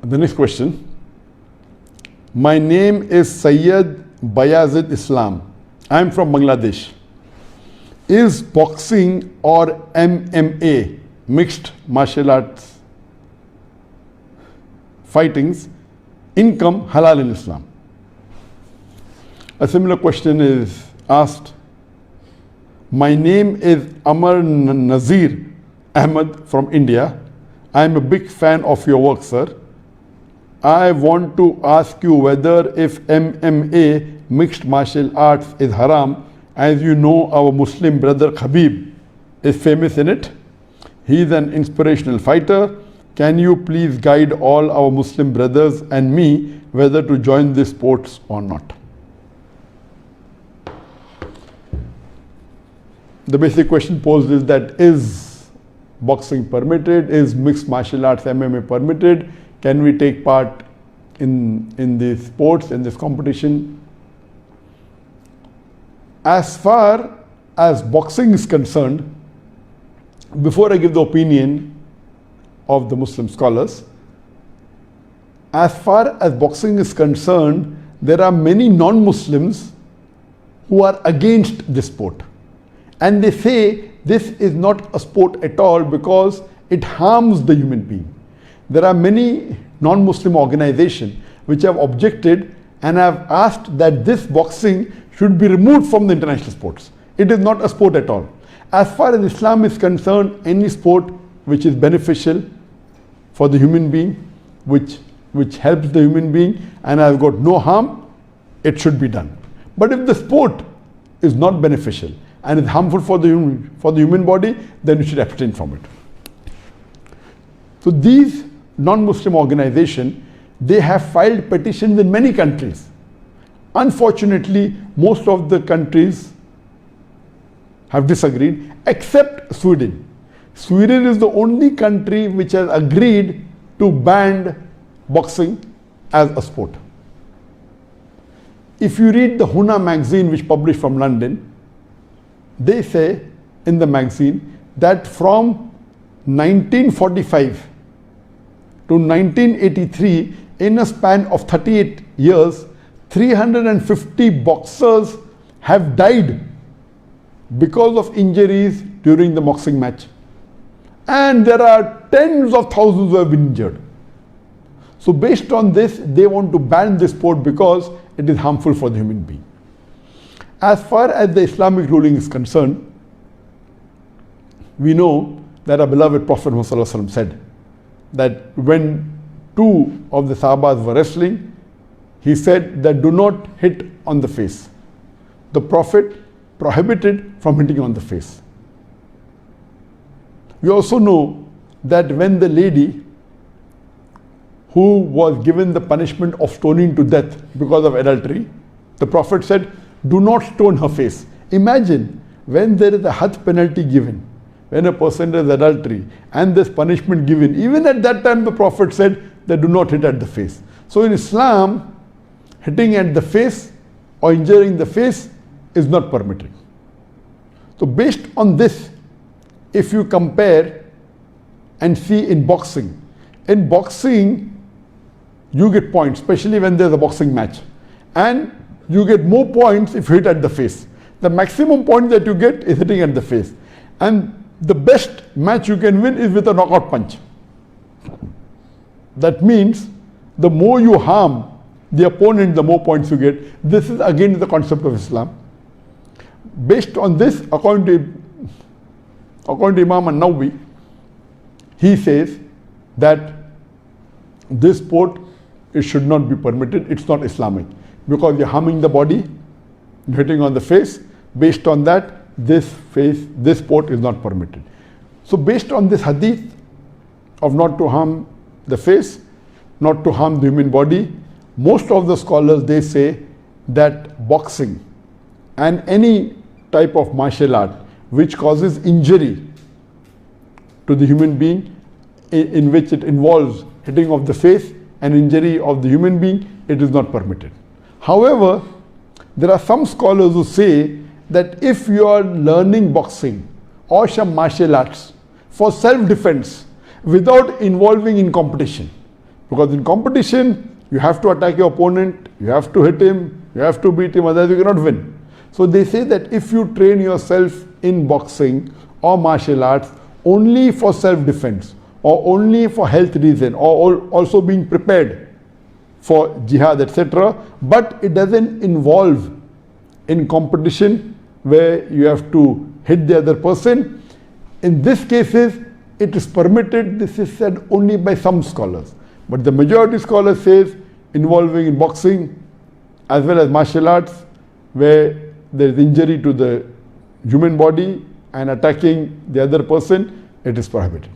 The next question. My name is Sayyid Bayazid Islam. I am from Bangladesh. Is boxing or MMA, mixed martial arts fightings, income halal in Islam? A similar question is asked. My name is Amar Nazir Ahmed from India. I am a big fan of your work, sir. I want to ask you whether if MMA, mixed martial arts, is haram. As you know, our Muslim brother Khabib is famous in it. He is an inspirational fighter. Can you please guide all our Muslim brothers and me whether to join these sports or not? The basic question posed is that is boxing permitted? Is mixed martial arts MMA permitted? Can we take part in these sports, in this competition? As far as boxing is concerned, before I give the opinion of the Muslim scholars, as far as boxing is concerned, there are many non-Muslims who are against this sport. And they say this is not a sport at all because it harms the human being. There are many non-Muslim organizations which have objected and have asked that this boxing should be removed from the international sports. It is not a sport at all. As far as Islam is concerned, any sport which is beneficial for the human being, which helps the human being and has got no harm, it should be done. But if the sport is not beneficial and is harmful for the human body, then you should abstain from it. So these non-Muslim organizations, they have filed petitions in many countries. Unfortunately, most of the countries have disagreed except Sweden. Sweden is the only country which has agreed to ban boxing as a sport. If you read the Huna magazine, which published from London, they say in the magazine that from 1945 to 1983, in a span of 38 years, 350 boxers have died because of injuries during the boxing match. And there are tens of thousands who have been injured. So based on this, they want to ban this sport because it is harmful for the human being. As far as the Islamic ruling is concerned, we know that our beloved Prophet Muhammad said that when two of the Sahabas were wrestling, he said that do not hit on the face. The Prophet prohibited from hitting on the face. We also know that when the lady who was given the punishment of stoning to death because of adultery, the Prophet said, do not stone her face. Imagine when there is a had penalty given, when a person does adultery and this punishment given, even at that time the Prophet said that do not hit at the face. So in Islam, hitting at the face or injuring the face is not permitted. So based on this, if you compare and see in boxing you get points, especially when there's a boxing match, and you get more points if you hit at the face. The maximum point that you get is hitting at the face, and the best match you can win is with a knockout punch. That means the more you harm the opponent, the more points you get. This is again the concept of Islam. Based on this, according to Imam An-Nawawi, he says that this sport, it should not be permitted. It's not Islamic because you're harming the body, you're hitting on the face. Based on that, this sport is not permitted. So based on this hadith of not to harm the face, not to harm the human body, most of the scholars, they say that boxing and any type of martial art which causes injury to the human being, in which it involves hitting of the face and injury of the human being, it is not permitted. However, there are some scholars who say that if you are learning boxing or some martial arts for self-defense without involving in competition, Because in competition, you have to attack your opponent, you have to hit him, you have to beat him, otherwise you cannot win. So they say that if you train yourself in boxing or martial arts only for self-defense or only for health reason or also being prepared for jihad, etc., but it doesn't involve in competition where you have to hit the other person, in these cases it is permitted. This is said only by some scholars, but the majority scholars says involving in boxing as well as martial arts where there is injury to the human body and attacking the other person, it is prohibited.